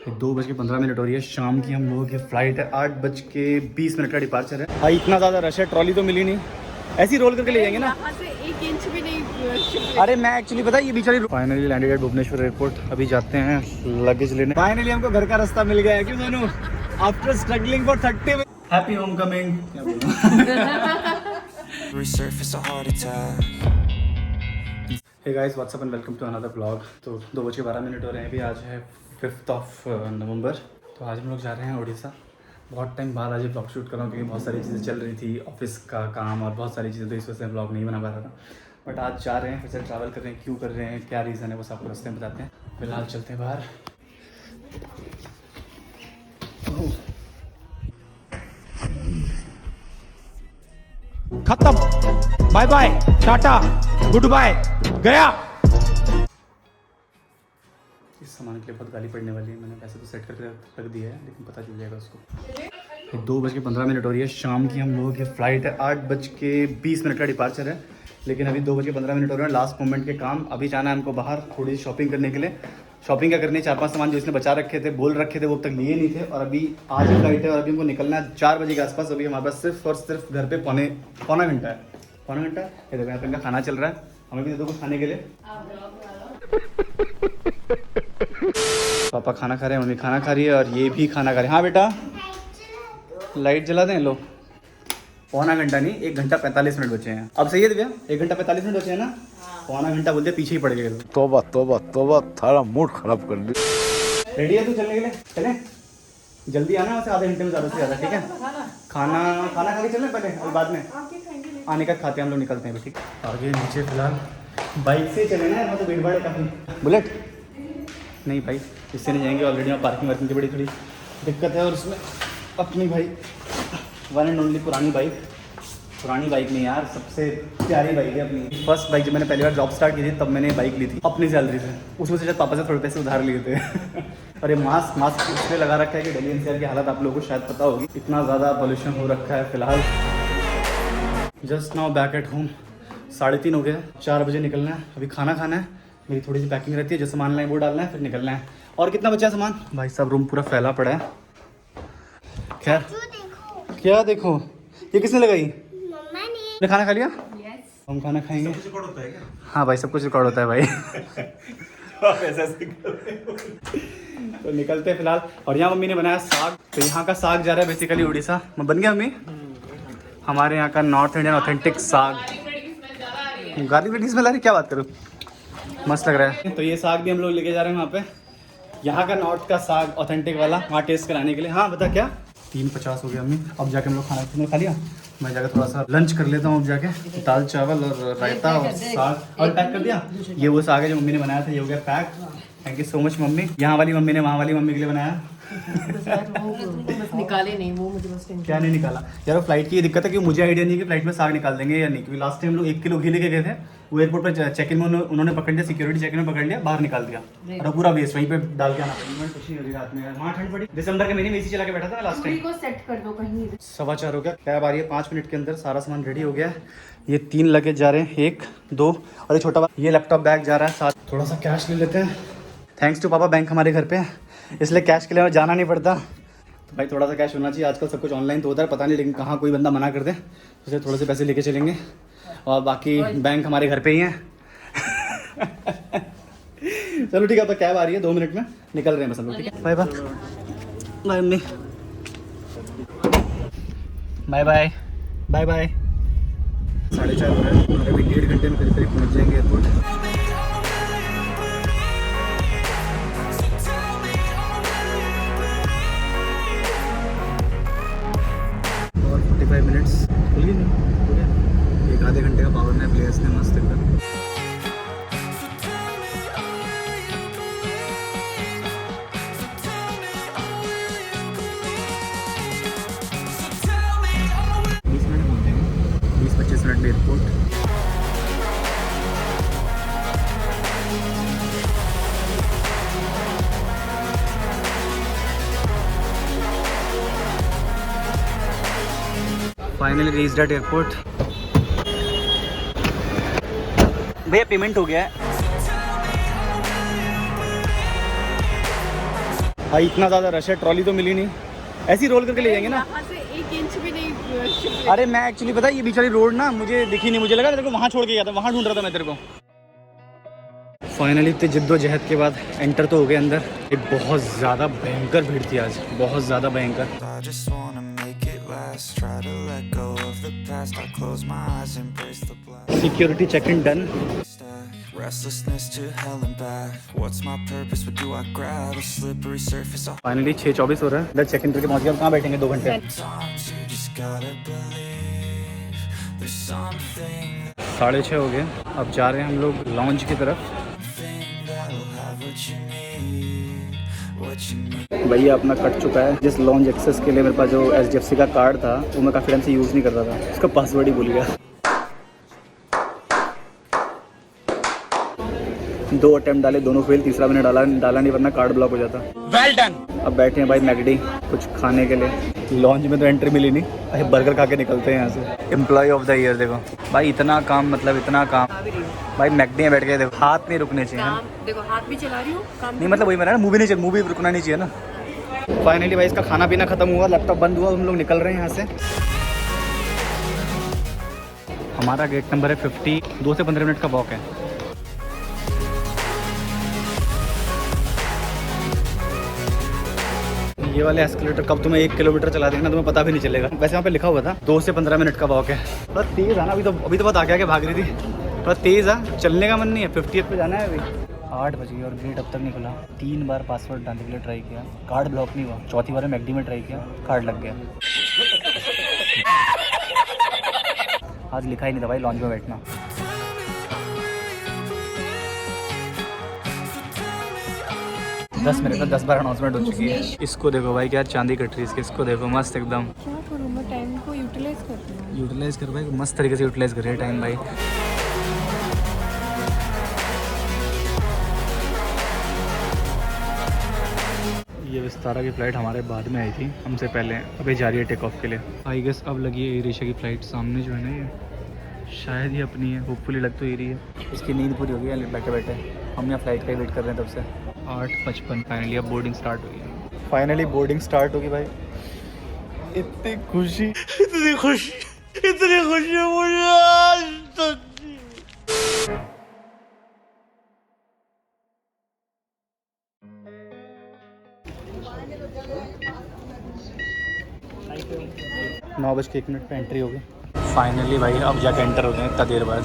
2:15 हो रही है शाम की। हम लोगों की फ़्लाइट है 8:20 का डिपार्चर है। भाई इतना ज़्यादा रश है, ट्रॉली तो मिली नहीं, ऐसी रोल करके ले जाएंगे ना। यहाँ से 1 इंच भी नहीं। अरे मैं एक्चुअली पता है ये बेचारी finally landed at Bhubaneswar airport. अभी जाते हैं लगेज लेने। फाइनली हमको घर का रास्ता मिल गया है। क्यों Sonu? After struggling for 30 happy home coming. Hey guys what's up and welcome to another blog. तो 2:12 हो रहे हैं। अभी आज है 5 नवंबर। तो आज हम लोग जा रहे हैं उड़ीसा। बहुत टाइम बाद आज ये ब्लॉग शूट कर रहा हूँ क्योंकि बहुत सारी चीज़ें चल रही थी, ऑफिस का काम और बहुत सारी चीज़ें, तो इस वजह से ब्लॉग नहीं बना पा रहा था। बट आज जा रहे हैं, फिर से ट्रैवल कर रहे हैं। क्यों कर रहे हैं, क्या रीज़न है, वो आपको रास्ते में बताते हैं। फिलहाल चलते हैं बाहर। खत्म, बाय बाय, टाटा, गुड बाय, गया। इस सामान के लिए बहुत गाली पड़ने वाली है। मैंने पैसे तो सेट करके रख दिया है, लेकिन पता चल जाएगा उसको। 2:15 हो रही है शाम की। हम लोगों की फ़्लाइट है 8:20 का डिपार्चर है, लेकिन अभी 2:15 हो रहे हैं। लास्ट मोमेंट के काम। अभी जाना है हमको बाहर थोड़ी शॉपिंग करने के लिए। शॉपिंग क्या करनी है, 4-5 सामान जो इसने बचा रखे थे, बोल रखे थे, वो अब तक लिए नहीं थे। और अभी आज ही फ्लाइट है और अभी हमको निकलना है 4 बजे के आसपास। अभी हमारे पास सिर्फ और सिर्फ घर पे पौना घंटा है। पौना घंटा। ये देखो यहाँ पे इनका खाना चल रहा है, हमें भी दे दो कुछ खाने के लिए। पापा खाना खा रहे हैं, मम्मी खाना खा रही है और ये भी खाना खा रहे हैं। हाँ बेटा, लाइट जला दें। लो, पौना घंटा नहीं, 1 घंटा 45 मिनट बचे हैं। अब सही है दिव्या, 1 घंटा 45 मिनट बचे हैं ना। पौना घंटा बोलते पीछे ही पड़ गए। तोबा तोबा तोबा, थारा मूड खराब कर दी। रेडी है तू चलने के लिए? चले, जल्दी आना, वैसे आधे घंटे में ज़्यादा से ज़्यादा। ठीक है, खाना खा के चलना पहले और बाद में आने का खाते हम लोग निकलते हैं। ठीक है, आगे नीचे फिलहाल बाइक से चले ना, वहाँ तो भीड़ भाड़ है काफ़ी। बुलेट नहीं भाई, इससे नहीं जाएंगे। ऑलरेडी वहाँ पार्किंग वार्किंग की बड़ी थोड़ी दिक्कत है। और उसमें अपनी भाई वन एंड ओनली पुरानी बाइक नहीं यार, सबसे प्यारी बाइक है अपनी। फर्स्ट बाइक जब मैंने पहली बार जॉब स्टार्ट की थी तब मैंने बाइक ली थी अपनी सैलरी से। उसमें से शायद पापा से थोड़े पैसे उधार लिए थे। और ये मास्क इसलिए लगा रखा है कि दिल्ली एनसीआर की हालत आप लोगों को शायद पता होगी, इतना ज़्यादा पॉल्यूशन हो रखा है। फिलहाल just now back at home. 3:30 हो गया, 4 बजे निकलना है। अभी खाना खाना है, मेरी थोड़ी सी पैकिंग रहती है, जो सामान लाए वो डालना है, फिर निकलना है। और कितना बचा है सामान? भाई साहब रूम पूरा फैला पड़ा है। खैर क्या देखो, ये किसने लगाई? ने खाना खा लिया? yes. हम खाना खाएंगे। सब कुछ रिकॉर्ड होता है क्या? हाँ भाई, सब कुछ रिकॉर्ड होता है भाई। तो निकलते हैं फिलहाल। और यहाँ मम्मी ने बनाया साग। तो यहाँ का साग जा रहा है बेसिकली उड़ीसा में। बन गया मम्मी? हमारे यहाँ का नॉर्थ इंडियन ऑथेंटिक साग। गार्लिक ब्रेड स्मेल आ रही, क्या बात करूँ, मस्त लग रहा है। तो ये साग भी हम लोग लेके जा रहे हैं वहाँ पे। यहाँ का नॉर्थ का साग ऑथेंटिक वाला, वहाँ टेस्ट कराने के लिए। हाँ बता क्या? 3:50 हो गया मम्मी। अब जाके हम लोग खाना खा लिया। मैं जाकर थोड़ा सा लंच कर लेता हूँ अब जाके। दाल चावल और रायता और साग। और पैक कर दिया। ये वो साग है जो मम्मी ने बनाया था, ये हो गया pack. Thank you so much mummy. यहाँ वाली मम्मी ने वहाँ वाली मम्मी के लिए बनाया। बस निकाले नहीं वो, मुझे बस क्या नहीं निकाला यार? फ्लाइट की ये दिक्कत है कि मुझे आइडिया नहीं कि फ्लाइट में साग निकाल देंगे या नहीं। क्योंकि लास्ट टाइम हम लोग 1 किलो घी लेके गए थे, वो एयरपोर्ट पर चेक इन में उन्होंने पकड़ लिया, सिक्योरिटी चेक इन में पकड़ लिया, बाहर निकाल दिया और पूरा वेस्ट वहीं पे डाल के आना पड़ा। कुछ नहीं हो रही रात में, वहाँ ठंड पड़ी। दिसंबर के महीने में एसी चला के बैठा था लास्ट टाइम। को सेट कर दो कहीं। 4:15 हो गया, कैब आ रही है 5 मिनट के अंदर। सारा सामान रेडी हो गया है। ये 3 लगेज जा रहे हैं, 1, 2 और ये छोटा ये लैपटॉप बैग जा रहा है साथ। थोड़ा सा कैश ले लेते हैं। थैंक्स टू पापा, बैंक हमारे घर पे है, इसलिए कैश के लिए जाना नहीं पड़ता। तो भाई थोड़ा सा कैश होना चाहिए। आजकल सब कुछ ऑनलाइन तो होता है, पता नहीं लेकिन कहाँ कोई बंदा मना कर दे, इसलिए थोड़े से पैसे लेके चलेंगे। और बाकी बैंक हमारे घर पे ही है। चलो ठीक है, तो कैब आ रही है, 2 मिनट में निकल रहे हैं बस हम लोग। ठीक है, bye bye bye mummy, bye bye bye bye. 4:30 हो रहे हैं, अभी 1.5 घंटे में करीब पहुँच जाएंगे एयरपोर्ट। और 45 मिनट्स खुल गई नहीं, हो गया 1 आधे घंटे का पावर नैप लिया इसने मस्त एकदम। Airport finally reached eight airport. भैया पेमेंट हो गया है। भाई इतना ज़्यादा रश है, ट्रॉली तो मिली नहीं, ऐसी रोल करके ले जाएंगे ना। यहाँ से 1 इंच भी नहीं। अरे मैं एक्चुअली पता है ये बेचारी रोड ना मुझे दिखी नहीं, मुझे लगा तेरे को वहाँ छोड़ के गया था, वहाँ ढूंढ रहा था मैं तेरे को। फाइनली इतनी जिद्दोजहद के बाद एंटर तो हो गए अंदर। ये बहुत ज़्यादा भयंकर भीड़ थी आज, बहुत ज़्यादा भयंकर। Security check in done. Finally 6:24 हो रहा है, इधर चेक इन करके पहुँच गया। कहाँ बैठेंगे 2 घंटे? 6:30 हो गए। अब जा रहे हैं हम लोग लॉन्च की तरफ। भैया अपना कट चुका है। जिस लॉन्च एक्सेस के लिए मेरे पास जो HDFC का कार्ड था वो मैं काफ़ी टाइम से यूज़ नहीं कर रहा था, उसका पासवर्ड ही भूल गया। 2 अटेम्प्ट डाले, दोनों फेल, तीसरा मैंने डाला नहीं वरना कार्ड ब्लॉक हो जाता। Well done. अब बैठे हैं भाई मैकडी कुछ खाने के लिए। लॉन्च में तो एंट्री मिली नहीं, अरे बर्गर खा के निकलते हैं यहाँ से। एम्प्लॉय ऑफ द ईयर देखो भाई, इतना काम, मतलब इतना काम भाई। मैकडी में बैठ के देखो, हाथ नहीं रुकने चाहिए। काम देखो, हाथ भी चला रही हूँ, काम नहीं मतलब वही मेरा ना, मूवी नहीं चाहिए, मूवी रुकना नहीं चाहिए ना। फाइनली भाई इसका खाना पीना खत्म हुआ, लैपटॉप बंद हुआ, हम लोग निकल रहे हैं यहाँ से। हमारा गेट नंबर है 50, 2 से 15 मिनट का वॉक है। ये वाले एस्केलेटर कब तुम्हें 1 किलोमीटर चला देंगे ना, तुम्हें पता भी नहीं चलेगा। वैसे वहाँ पे लिखा हुआ था 2 से 15 मिनट का वॉक है। थोड़ा तेज़ है ना, अभी तो बहुत आगे भाग रही थी, थोड़ा तेज़ है, चलने का मन नहीं है। 50th पे जाना है अभी। 8 बज गई और गेट अब तक नहीं खुला। 3 बार पासवर्ड डालने के लिए ट्राई किया, कार्ड ब्लॉक नहीं हुआ। चौथी बार मैकडी में ट्राई किया, कार्ड लग गया। आज लिखा ही नहीं था भाई लॉन्च में बैठना। दस मिनट में 10 बार अनाउंसमेंट हो चुकी है। इसको देखो भाई, क्या चांदी कट रही है इसकी, इसको देखो मस्त एकदम। क्या करूँ मैं, टाइम को यूटिलाइज करती हूँ। यूटिलाइज कर भाई, मस्त तरीके से यूटिलाइज कर रही है टाइम भाई। ये विस्तारा की फ़्लाइट हमारे बाद में आई थी, हमसे पहले। अभी जा रही है टेक ऑफ के लिए। आई गेस अब लगी है एयर एशिया की फ़्लाइट। सामने जो है ना ये शायद ही अपनी है, होपफुली लग तो ही रही है। इसकी नींद पूरी हो गई है बैठे बैठे। हम यहाँ फ़्लाइट का ही वेट कर रहे हैं तब से। 8:55 फाइनली अब बोर्डिंग स्टार्ट हुई है। फाइनली बोर्डिंग स्टार्ट होगी भाई। इतनी खुशी, इतनी खुशी, इतनी खुशी मुझे आज तक। नौ बज के 1 मिनट पे एंट्री होगी फाइनली भाई। अब जाके एंटर होते हैं इतना देर बाद।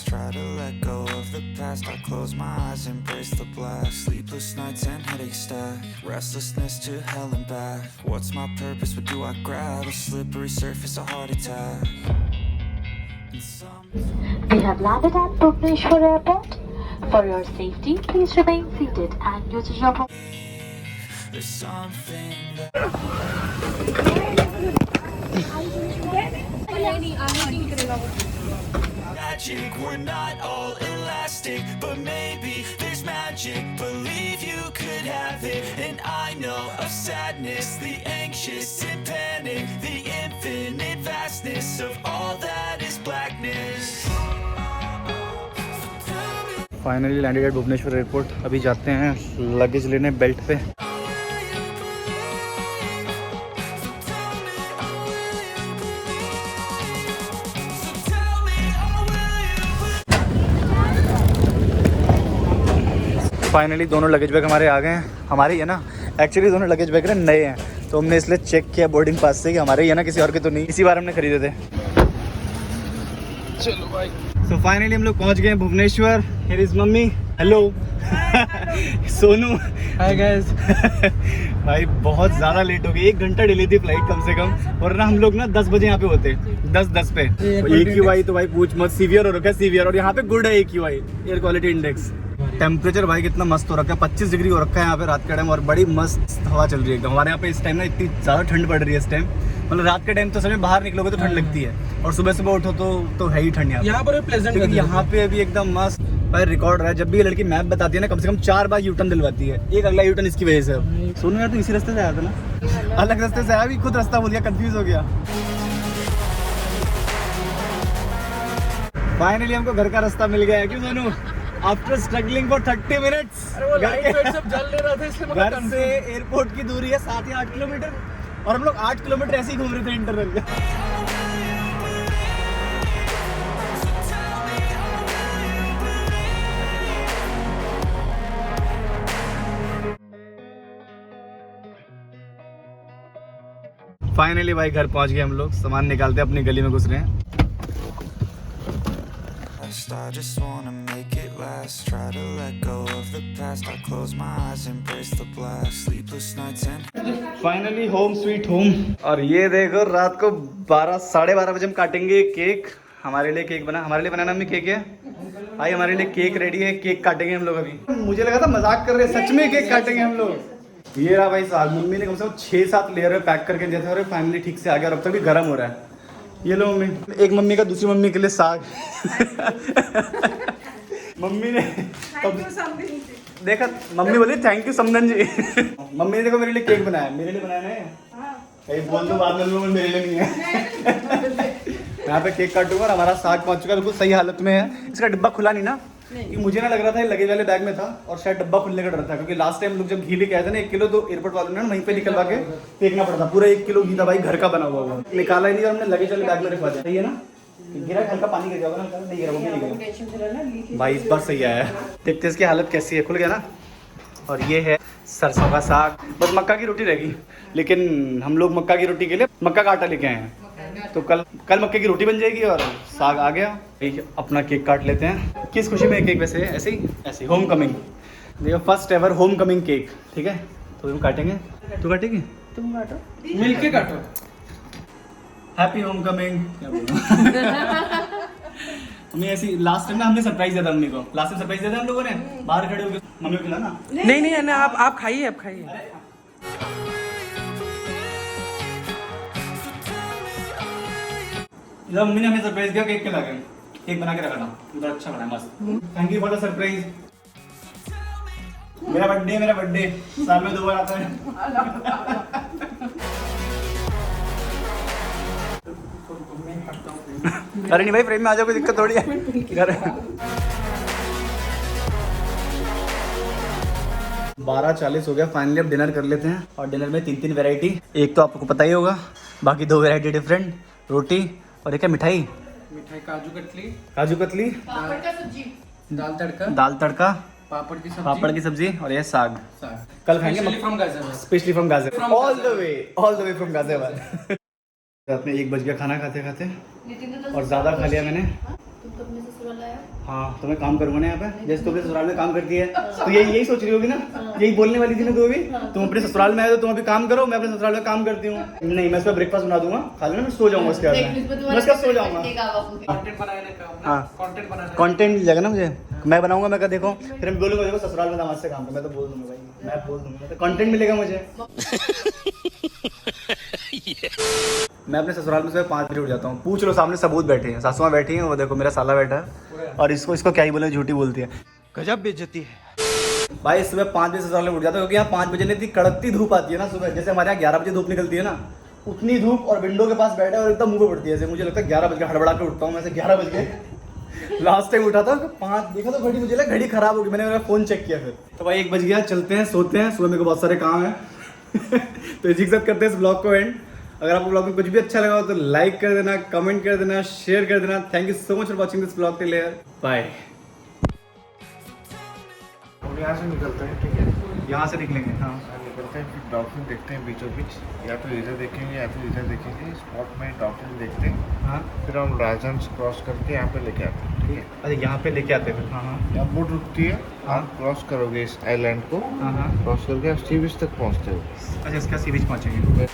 Try to let go of the past. I close my eyes, embrace the black. Sleepless nights and headaches stack. Restlessness to hell and back. What's my purpose? What do I grab? A slippery surface, a heart attack. We have landed at Bhubaneswar Airport. For your safety, please remain seated and use your phone. There's something magic, we're not all elastic, but maybe there's magic. Believe you could have it, and I know of sadness, the anxious and panic, the infinite vastness of all that is blackness. Finally landed at Bhubaneswar airport. अभी जाते हैं luggage लेने belt पे। Finally दोनों luggage bag हमारे आ गए हैं। हमारे ही है ना, एक्चुअली दोनों लगेज बैग नए हैं, तो हमने इसलिए चेक किया बोर्डिंग पास से कि हमारे ही है ना, किसी और के तो नहीं। इसी बार हमने खरीदे थे। चलो भाई। सो फाइनली हम लोग पहुंच गए Bhubaneswar. Here is mummy. Hello. Sonu. Hi guys. भाई बहुत ज़्यादा लेट हो गई, 1 घंटा डिले थी फ्लाइट कम से कम, वरना हम लोग ना 10 बजे यहाँ पे होते, 10:10 पे। AQI तो भाई पूछ मत, सीवियर हो रखा है, सीवियर। और यहाँ पे गुड है AQI, air quality index. Temperature भाई कितना मस्त हो रखा है, 25 डिग्री हो रखा है यहाँ पे रात के टाइम, और बड़ी मस्त हवा चल रही है एकदम। हमारे यहाँ पे इस टाइम ना इतनी ज़्यादा ठंड पड़ रही है इस टाइम, मतलब रात के टाइम तो समय बाहर निकलोगे तो ठंड लगती है, और सुबह सुबह उठो तो है ही ठंड यहाँ पर प्लेजेंट। लेकिन यहाँ पे अभी एकदम मस्त भाई रिकॉर्ड रहा है। जब भी ये लड़की मैप बताती है ना, कम से कम 4 बार यूटर्न दिलवाती है। एक अगला यूटर्न इसकी वजह से। सोनू यार तो इसी रास्ते से आया था ना, अलग रास्ते से आया, अभी खुद रास्ता बोल गया, कंफ्यूज हो गया। फाइनली हमको घर का रास्ता मिल गया है। क्यों Sonu? After struggling for 30 minutes सब जल ले रहा था इसलिए मैं घर से एयरपोर्ट की दूरी है 7 या 8 किलोमीटर और हम लोग 8 किलोमीटर ऐसे ही घूम रहे थे इंटरवल में। फाइनली भाई घर पहुंच गए हम लोग, सामान निकालते अपनी गली में घुस रहे हैं। I just wanna make it last. Try to let go of the past. I close my eyes, embrace the blast. Sleepless nights and finally home sweet home. और ये देखो रात को 12 साढ़े 12 बजे हम काटेंगे केक। हमारे लिए केक बना, हमारे लिए बनाना मम्मी केक है भाई, हमारे लिए केक रेडी है, केक काटेंगे हम लोग अभी। मुझे लगा था मजाक कर रहे, सच में केक काटेंगे हम लोग। ये रहा भाई साग, मम्मी ने कम से कम 6-7 लेयर में पैक करके दिया था और फाइनली ठीक से आ गया और अब तक भी गर्म हो रहा है। ये लो मम्मी, एक मम्मी का दूसरी मम्मी के लिए साग। मम्मी ने देखा, मम्मी बोली थैंक यू समदन जी। मम्मी ने देखो मेरे लिए केक बनाया, मेरे लिए बनाया है, बोल दो बाद में लोग मेरे लिए नहीं है। यहाँ पे केक काटूंगा और हमारा साग पहुंच चुका है, बिल्कुल सही हालत में है। इसका डिब्बा खुला नहीं ना, कि मुझे ना लग रहा था ये लगेज वाले बैग में था और शायद डब्बा खुलने का डर था, क्योंकि लास्ट टाइम लोग जब घी लेके आए थे ना 1 किलो, तो एयरपोर्ट वालों ने वहीं पे निकलवा के फेंकना पड़ा था। पूरा 1 किलो घी था भाई, घर का बना हुआ वो निकाला ही नहीं और हमने लगेज वाले बैग में रखवा दिया। सही है ना, गिरा हल्का पानी गिर जाएगा ना, नहीं गिरा वो नहीं गिरा भाई, इस बार सही आया है। देखते इसकी हालत कैसी है, खुल गया ना। और ये है सरसों का साग, बस मक्का की रोटी रहेगी, लेकिन हम लोग मक्का की रोटी के लिए मक्का का आटा लेके आए हैं, तो कल मक्के की रोटी बन जाएगी और साग आ गया। अपना केक काट लेते हैं। किस खुशी में केक वैसे ऐसे ही होम कमिंग, देखो first ever home coming cake, ठीक है। तो हम काटेंगे, तू काटेगी, तुम काटो, मिलके काटो। Happy home coming. हमें ऐसी लास्ट टाइम ना हमने सरप्राइज दिया था मम्मी को, लास्ट टाइम सरप्राइज दिया था हम लोगों ने, बाहर खड़े होकर मम्मी को खिलाना। नहीं आप खाइए, आप खाइए। जब मम्मी ने हमें सरप्राइज दिया केक खिला के, केक बना के रखा था, उधर अच्छा बना है मस्त। Thank you for the surprise. मेरा बर्थडे साल में 2 बार आता है। अरे नहीं भाई, फ्रेम में आ जाओ, कोई दिक्कत थोड़ी है। 12:40 हो गया, फाइनली अब डिनर कर लेते हैं। और डिनर में 3 वैरायटी, एक तो आपको पता ही होगा, बाकी 2 वैरायटी डिफरेंट, रोटी और एक है मिठाई काजू कतली, पापड़ का सब्जी, दाल तड़का, पापड़ की सब्जी और ये साग। कल खाएंगे specially from Ghaziabad, all the way from Ghaziabad. रात में 1 बज गया खाना खाते खाते, और ज़्यादा खा लिया मैंने। तुम तो अपने ससुराल आए हो? हाँ, तो मैं काम करूँगा ना यहाँ पे, जैसे तुम अपने ससुराल में काम करती है, तो यही सोच रही होगी ना, यही बोलने वाली थी ना तू अभी। तुम अपने ससुराल में आए तो तुम अभी काम करो, मैं अपने ससुराल में काम करती हूँ। नहीं, मैं इसका ब्रेकफास्ट बना दूंगा, खा लेना, मैं सो जाऊंगा उसके बाद मैं इसका सो जाऊंगा। कंटेंट मिल जाएगा ना मुझे, मैं बनाऊंगा, मैं देखो फिर मैं बोलूंगा देखो ससुराल में दामाद से काम कर, मैं तो बोल दूंगा भाई, मैं बोल दूंगा, तो कंटेंट मिलेगा मुझे। मैं अपने ससुराल में सुबह 5 बजे उठ जाता हूँ, पूछ लो, सामने सबूत बैठे हैं, सासू माँ बैठी हैं, वो देखो मेरा साला बैठा है, और इसको क्या ही बोले, झूठी बोलती है, गजब बेइज्जती है भाई। सुबह 5 बजे ससुराल में उठ जाता हूँ, क्योंकि यहाँ 5 बजे नहीं, इतनी कड़कती धूप आती है ना सुबह, जैसे हमारे यहाँ 11 बजे धूप निकलती है ना, उतनी धूप, और विंडो के पास बैठा है और एकदम मुँह पे पड़ती है, जैसे मुझे लगता है 11 बजे हड़बड़ा के उठता हूँ मैं, 11 बजे लास्ट टाइम उठा था, 5 देखा तो घड़ी, मुझे लगा घड़ी खराब होगी, मैंने मेरा फोन चेक किया, फिर तो भाई 1 बज गया, चलते हैं, सोते हैं, सुबह मेरे को बहुत सारे काम है। तो इसी के साथ करते हैं इस ब्लॉग को एंड। अगर आपको ब्लॉग में कुछ भी अच्छा लगा हो तो लाइक कर देना, कमेंट कर देना, शेयर कर देना। Thank you so much for watching this blog till here, bye. यहाँ से निकलते हैं, ठीक है, यहाँ से निकलेंगे, हाँ निकलते हैं, फिर डॉल्फिन देखते हैं बीचों बीच, या तो इधर देखेंगे या फिर इधर देखेंगे, स्पॉट में डॉल्फिन देखते हैं, हाँ। फिर हम राजहंस क्रॉस करके यहाँ पे लेके आते हैं, ठीक है। अच्छा, यहाँ पे लेके आते हैं फिर, हाँ हाँ यहाँ बोट रुकती है, हाँ। आप क्रॉस करोगे इस आइलैंड को, हाँ हाँ। क्रॉस करके आप सी बीच तक पहुँचते हो। अच्छा, इसका सी बीच पहुँचेंगे।